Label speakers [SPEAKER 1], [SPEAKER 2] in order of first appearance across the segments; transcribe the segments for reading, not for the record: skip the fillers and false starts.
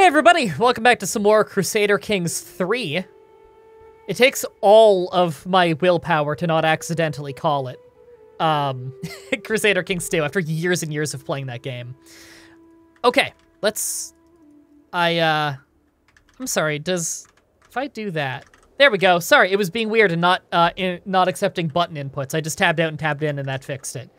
[SPEAKER 1] everybody, welcome back to some more Crusader Kings III. It takes all of my willpower to not accidentally call it Crusader Kings II after years and years of playing that game. Okay, let's... I'm sorry, if I do that... There we go. Sorry, it was being weird and not accepting button inputs. I just tabbed out and tabbed in and that fixed it.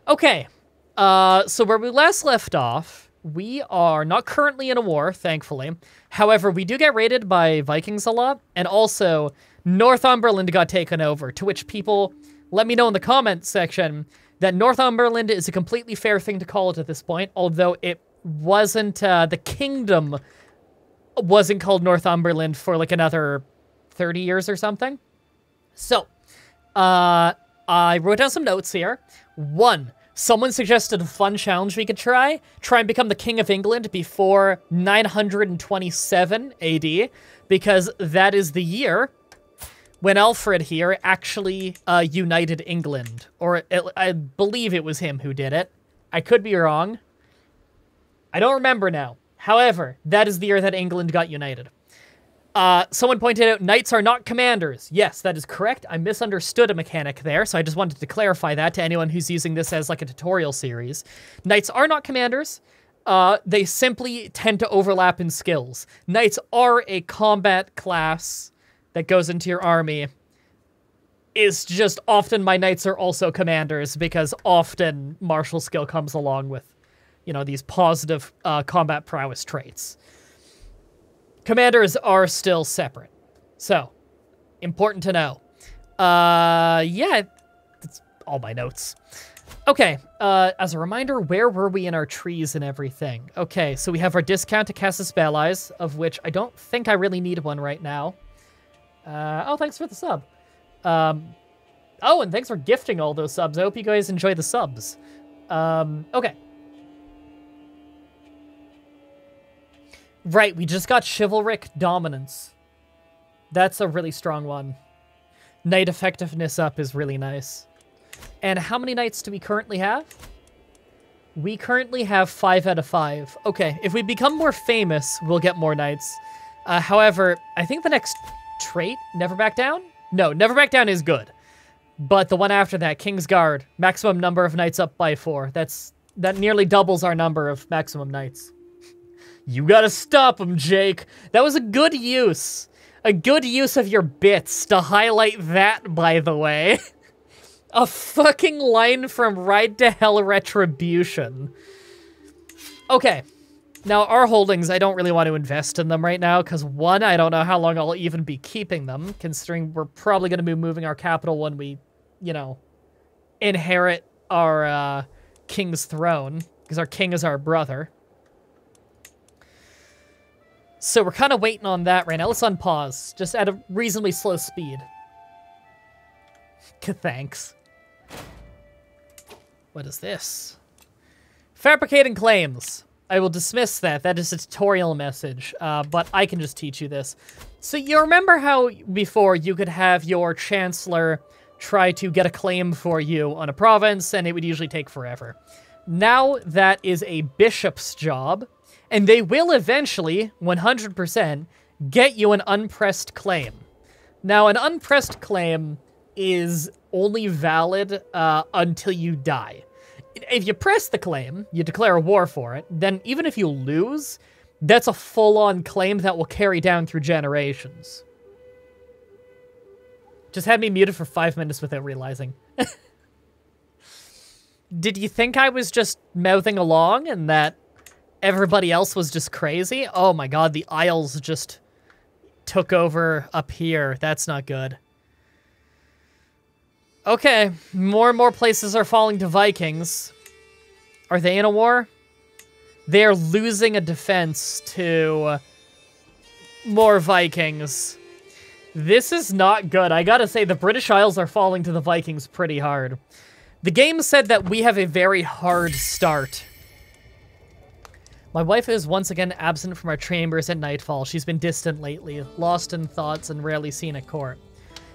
[SPEAKER 1] Okay, so where we last left off, we are not currently in a war, thankfully. However, we do get raided by Vikings a lot, and also Northumberland got taken over, to which people let me know in the comment section that Northumberland is a completely fair thing to call it at this point, although it wasn't, the kingdom wasn't called Northumberland for like another 30 years or something. So, I wrote down some notes here. 1. Someone suggested a fun challenge we could try. Try and become the King of England before 927 AD, because that is the year when Alfred here actually united England. Or I believe it was him who did it. I could be wrong. I don't remember now. However, that is the year that England got united. Someone pointed out knights are not commanders. Yes, that is correct. I misunderstood a mechanic there, so I just wanted to clarify that to anyone who's using this as like a tutorial series. Knights are not commanders. They simply tend to overlap in skills. Knights are a combat class that goes into your army. It's just often my knights are also commanders because often martial skill comes along with, you know, these positive combat prowess traits. Commanders are still separate. So, important to know. Yeah, that's all my notes. Okay, as a reminder, where were we in our trees and everything? Okay, so we have our discount to Casus Belli's, of which I don't think I really need one right now. Oh, thanks for the sub. Oh, and thanks for gifting all those subs. I hope you guys enjoy the subs. Okay. Right, we just got chivalric dominance. That's a really strong one. Knight effectiveness up is really nice. And how many knights do we currently have? We currently have 5 out of 5. Okay, if we become more famous, we'll get more knights. However, I think the next trait, Never Back Down? No, Never Back Down is good. But the one after that, King's Guard, maximum number of knights up by 4. That nearly doubles our number of maximum knights. You gotta stop him, Jake. That was a good use. A good use of your bits to highlight that, by the way. A fucking line from Ride to Hell Retribution. Okay. Now, our holdings, I don't really want to invest in them right now, because 1, I don't know how long I'll even be keeping them, considering we're probably going to be moving our capital when we, you know, inherit our king's throne, because our king is our brother. So we're kind of waiting on that right now. Let's unpause, just at a reasonably slow speed. Thanks. What is this? Fabricating claims. I will dismiss that. That is a tutorial message, but I can just teach you this. So you remember how before you could have your chancellor try to get a claim for you on a province, and it would usually take forever. Now that is a bishop's job. And they will eventually, 100%, get you an unpressed claim. Now, an unpressed claim is only valid until you die. If you press the claim, you declare a war for it, then even if you lose, that's a full-on claim that will carry down through generations. Just had me muted for 5 minutes without realizing. Did you think I was just mouthing along and that everybody else was just crazy? Oh my god, the Isles just took over up here. That's not good. Okay, more and more places are falling to Vikings. Are they in a war? They're losing a defense to more Vikings. This is not good. I gotta say, the British Isles are falling to the Vikings pretty hard. The game said that we have a very hard start. My wife is once again absent from our chambers at nightfall. She's been distant lately, lost in thoughts and rarely seen at court.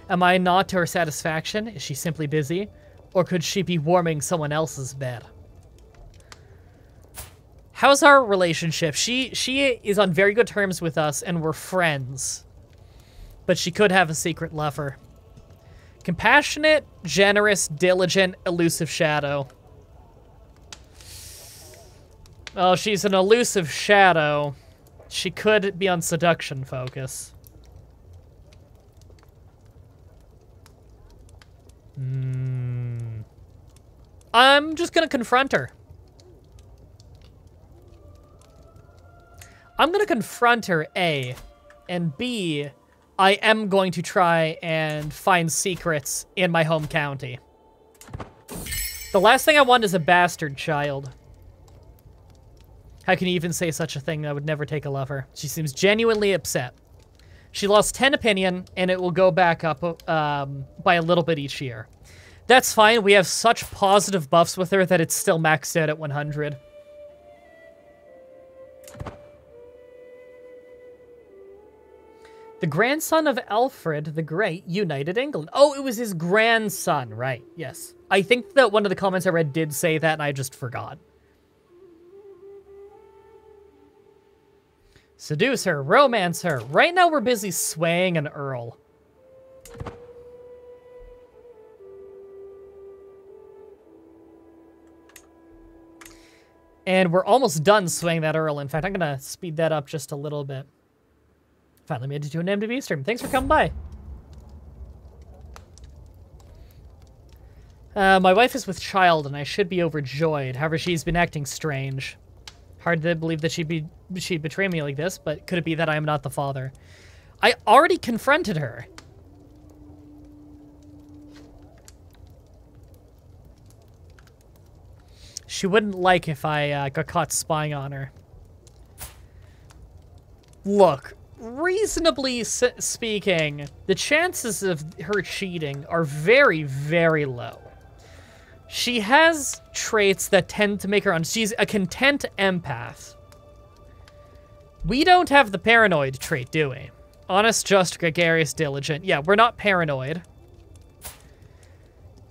[SPEAKER 1] Am I not to her satisfaction? Is she simply busy? Or could she be warming someone else's bed? How's our relationship? She is on very good terms with us, and we're friends. But she could have a secret lover. Compassionate, generous, diligent, elusive shadow. Oh, she's an elusive shadow. She could be on seduction focus. I'm just gonna confront her. I'm gonna confront her, A, and B, I am going to try and find secrets in my home county. The last thing I want is a bastard child. How can you even say such a thing? I would never take a lover. She seems genuinely upset. She lost 10 opinion, and it will go back up by a little bit each year. That's fine. We have such positive buffs with her that it's still maxed out at 100. The grandson of Alfred the Great united England. Oh, it was his grandson, right? Yes. I think that one of the comments I read did say that, and I just forgot. Seduce her, romance her. Right now we're busy swaying an earl. And we're almost done swaying that earl. In fact, I'm gonna speed that up just a little bit. Finally made it to an MTV stream. Thanks for coming by. My wife is with child, and I should be overjoyed. However, she's been acting strange. Hard to believe that she'd betray me like this, but could it be that I am not the father? I already confronted her. She wouldn't like if I got caught spying on her. Look, reasonably speaking, the chances of her cheating are very, very low. She has traits that tend to make her she's a content empath. We don't have the paranoid trait, do we? Honest, just, gregarious, diligent. Yeah, we're not paranoid.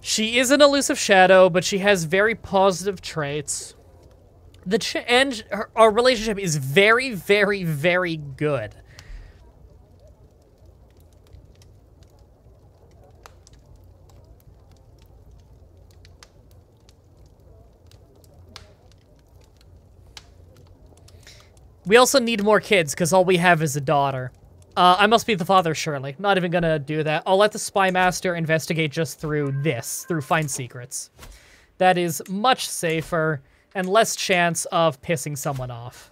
[SPEAKER 1] She is an elusive shadow, but she has very positive traits. Our relationship is very, very, very good. We also need more kids, because all we have is a daughter. I must be the father, surely. Not even gonna do that. I'll let the spy master investigate just through find secrets. That is much safer and less chance of pissing someone off.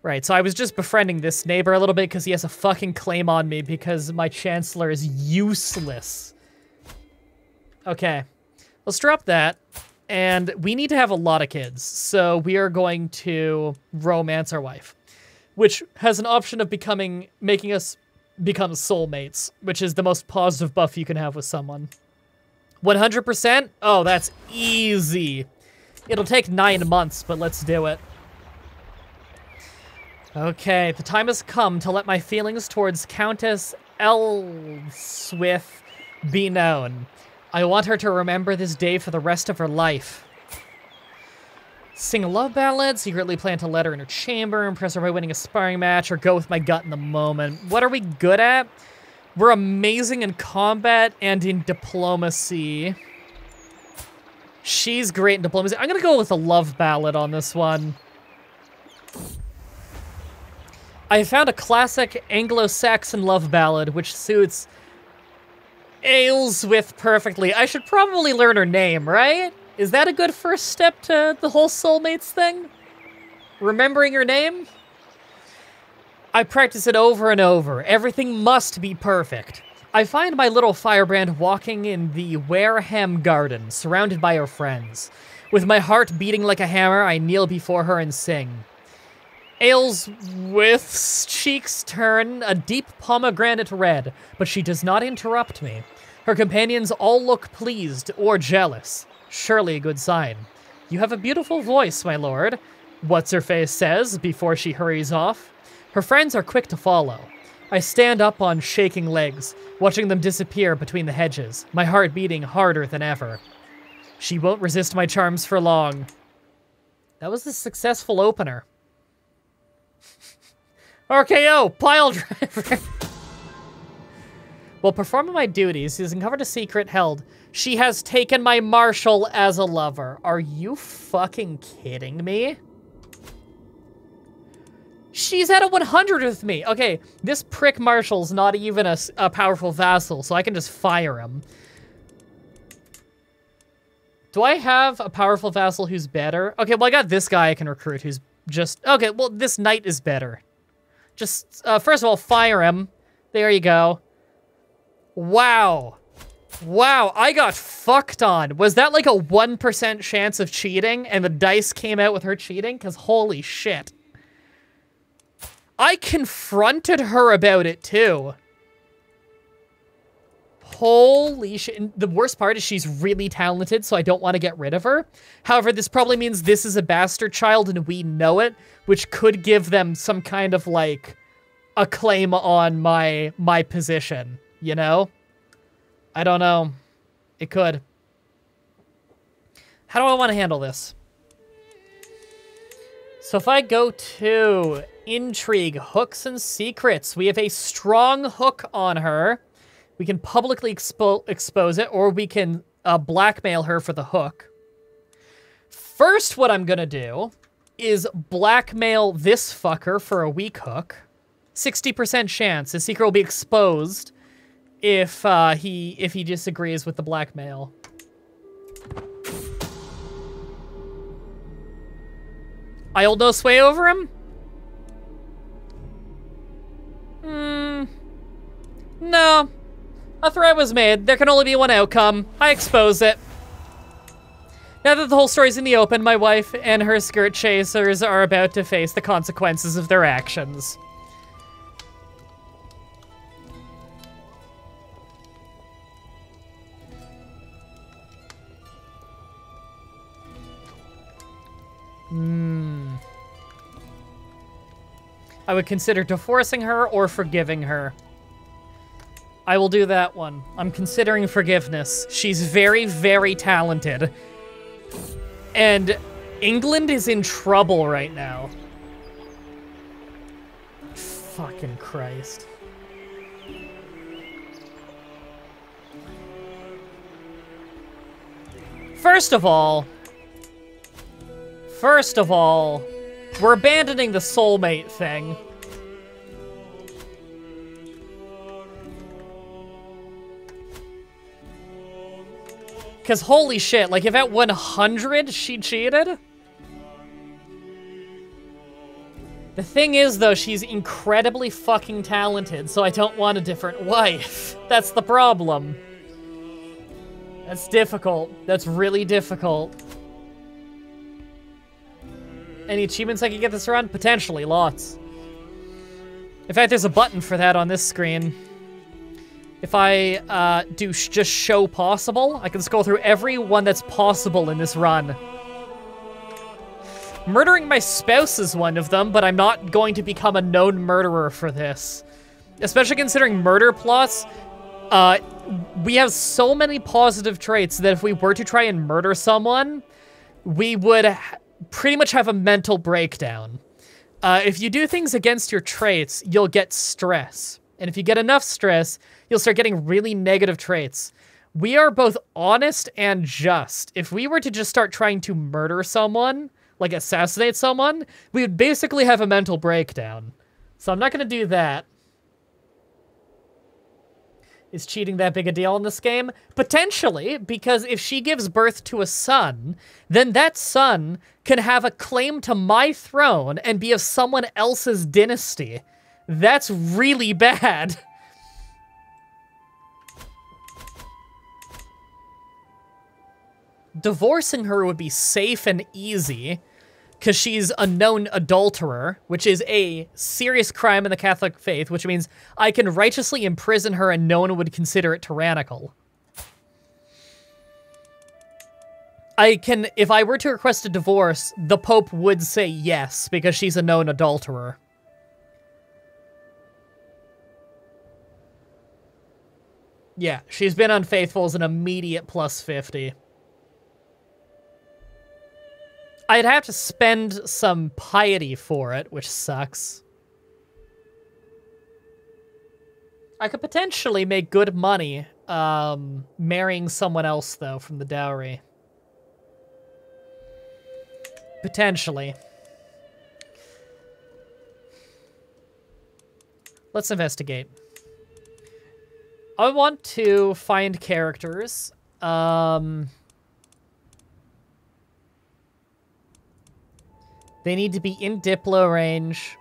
[SPEAKER 1] Right, so I was just befriending this neighbor a little bit because he has a fucking claim on me because my chancellor is useless. Okay, let's drop that. And we need to have a lot of kids, so we are going to romance our wife, which has an option of making us become soulmates, which is the most positive buff you can have with someone. 100%? Oh, that's easy. It'll take 9 months, but let's do it. Okay, the time has come to let my feelings towards Countess Elswith be known. I want her to remember this day for the rest of her life. Sing a love ballad, secretly plant a letter in her chamber, impress her by winning a sparring match, or go with my gut in the moment. What are we good at? We're amazing in combat and in diplomacy. She's great in diplomacy. I'm gonna go with a love ballad on this one. I found a classic Anglo-Saxon love ballad which suits Ayleswith perfectly. I should probably learn her name, right? Is that a good first step to the whole soulmates thing? Remembering her name? I practice it over and over. Everything must be perfect. I find my little firebrand walking in the Wareham garden, surrounded by her friends. With my heart beating like a hammer, I kneel before her and sing. Ayleswith's cheeks turn a deep pomegranate red, but she does not interrupt me. Her companions all look pleased or jealous. Surely a good sign. You have a beautiful voice, my lord, What's-her-face says before she hurries off. Her friends are quick to follow. I stand up on shaking legs, watching them disappear between the hedges, my heart beating harder than ever. She won't resist my charms for long. That was a successful opener. RKO, pile driver. While performing my duties, he has uncovered a secret held. She has taken my marshal as a lover. Are you fucking kidding me? She's at a 100 with me. Okay, this prick marshal's not even a powerful vassal, so I can just fire him. Do I have a powerful vassal who's better? Okay, well, I got this guy I can recruit who's just... Okay, well, this knight is better. Just, first of all, fire him. There you go. Wow. Wow, I got fucked on. Was that like a 1% chance of cheating and the dice came out with her cheating? Because holy shit. I confronted her about it too. Holy shit. And the worst part is she's really talented, so I don't want to get rid of her. However, this probably means this is a bastard child and we know it, which could give them some kind of like a claim on my position, you know? I don't know. It could. How do I want to handle this? So if I go to intrigue, hooks, and secrets, we have a strong hook on her. We can publicly expose it, or we can blackmail her for the hook. First, what I'm gonna do is blackmail this fucker for a weak hook. 60% chance the secret will be exposed if he disagrees with the blackmail. I hold no sway over him? No. A threat was made. There can only be one outcome. I expose it. Now that the whole story's in the open, my wife and her skirt chasers are about to face the consequences of their actions. I would consider divorcing her or forgiving her. I will do that one. I'm considering forgiveness. She's very, very talented. And England is in trouble right now. Fucking Christ. First of all, we're abandoning the soulmate thing. Because holy shit, like if at 100 she cheated? The thing is though, she's incredibly fucking talented, so I don't want a different wife. That's the problem. That's difficult. That's really difficult. Any achievements I can get this run? Potentially, lots. In fact, there's a button for that on this screen. If I do just show possible, I can scroll through every one that's possible in this run. Murdering my spouse is one of them, but I'm not going to become a known murderer for this. Especially considering murder plots, we have so many positive traits that if we were to try and murder someone, we would pretty much have a mental breakdown. If you do things against your traits, you'll get stress. And if you get enough stress, you'll start getting really negative traits. We are both honest and just. If we were to just start trying to murder someone, like assassinate someone, we would basically have a mental breakdown. So I'm not going to do that. Is cheating that big a deal in this game? Potentially, because if she gives birth to a son, then that son can have a claim to my throne and be of someone else's dynasty. That's really bad. Divorcing her would be safe and easy, because she's a known adulterer, which is a serious crime in the Catholic faith, which means I can righteously imprison her and no one would consider it tyrannical. If I were to request a divorce, the Pope would say yes, because she's a known adulterer. Yeah, she's been unfaithful as an immediate plus 50. I'd have to spend some piety for it, which sucks. I could potentially make good money marrying someone else, though, from the dowry. Potentially. Let's investigate. I want to find characters. They need to be in Diplo range.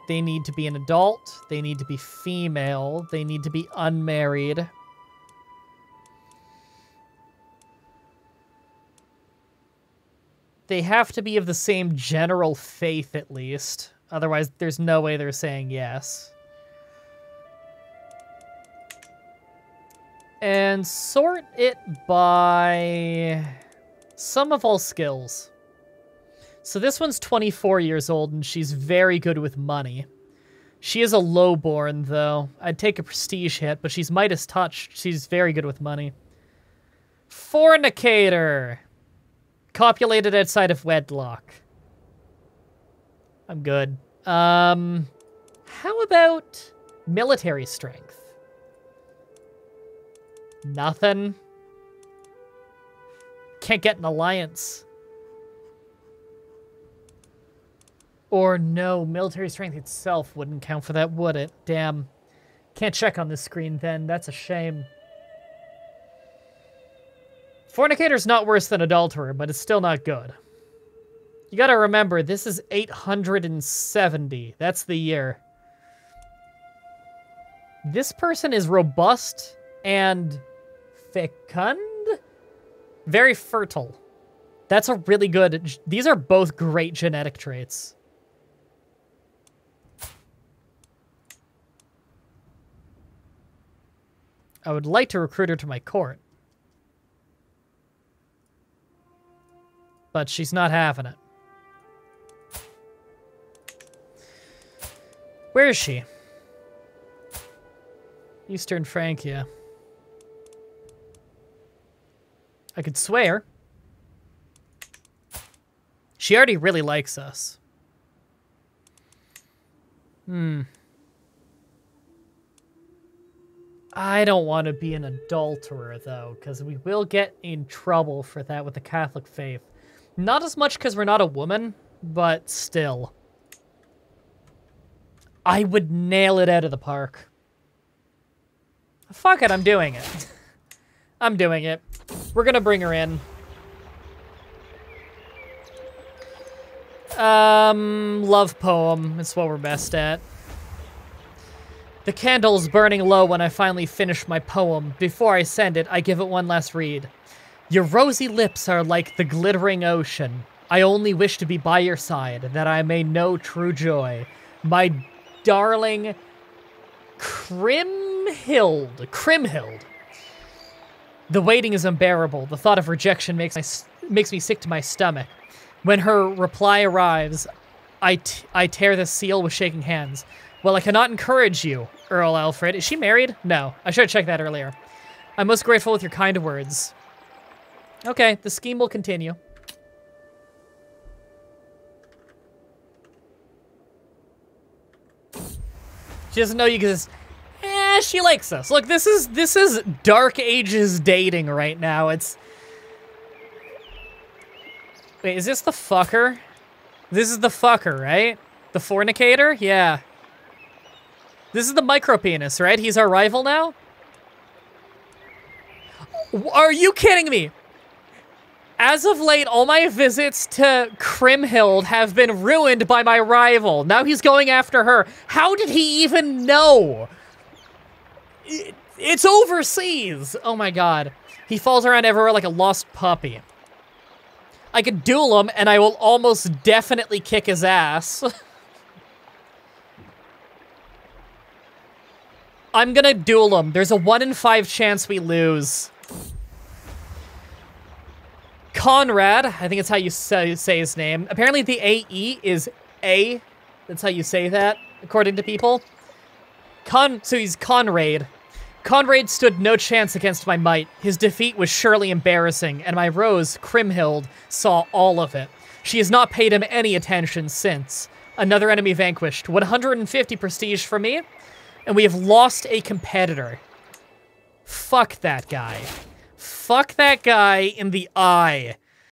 [SPEAKER 1] They need to be an adult. They need to be female. They need to be unmarried. They have to be of the same general faith, at least. Otherwise, there's no way they're saying yes. And sort it by sum of all skills. So this one's 24 years old, and she's very good with money. She is a lowborn, though. I'd take a prestige hit, but she's Midas touched. She's very good with money. Fornicator. Copulated outside of wedlock. I'm good. How about military strength? Nothing. Can't get an alliance. Or no, military strength itself wouldn't count for that, would it? Damn. Can't check on this screen then. That's a shame. Fornicator's not worse than adulterer, but it's still not good. You gotta remember, this is 870. That's the year. This person is robust and fecund? Very fertile. That's a really good... These are both great genetic traits. I would like to recruit her to my court. But she's not having it. Where is she? Eastern Francia. I could sway her. She already really likes us. I don't want to be an adulterer, though, because we will get in trouble for that with the Catholic faith. Not as much because we're not a woman, but still. I would nail it out of the park. Fuck it, I'm doing it. I'm doing it. We're gonna bring her in. Love poem. It's what we're best at. The candle's burning low when I finally finish my poem. Before I send it, I give it one last read. Your rosy lips are like the glittering ocean. I only wish to be by your side, that I may know true joy. My darling Crimhild. The waiting is unbearable. The thought of rejection makes me sick to my stomach. When her reply arrives, I tear the seal with shaking hands. Well, I cannot encourage you, Earl Alfred. Is she married? No. I should have checked that earlier. I'm most grateful with your kind words. Okay, the scheme will continue. She doesn't know you exist. She likes us. Look, this is Dark Ages dating right now. It's... Wait, is this the fucker? This is the fucker, right? The fornicator? Yeah. This is the micro-penis, right? He's our rival now? Are you kidding me? As of late, all my visits to Crimhild have been ruined by my rival. Now he's going after her. How did he even know? It's overseas. Oh my god. He falls around everywhere like a lost puppy. I could duel him, and I will almost definitely kick his ass. I'm gonna duel him. There's a 1 in 5 chance we lose. Conrad, I think it's how you say his name. Apparently the AE is A. That's how you say that, according to people. So he's Conrad. Conrad stood no chance against my might. His defeat was surely embarrassing, and my rose, Crimhild, saw all of it. She has not paid him any attention since. Another enemy vanquished. 150 prestige for me. And we have lost a competitor. Fuck that guy. Fuck that guy in the eye.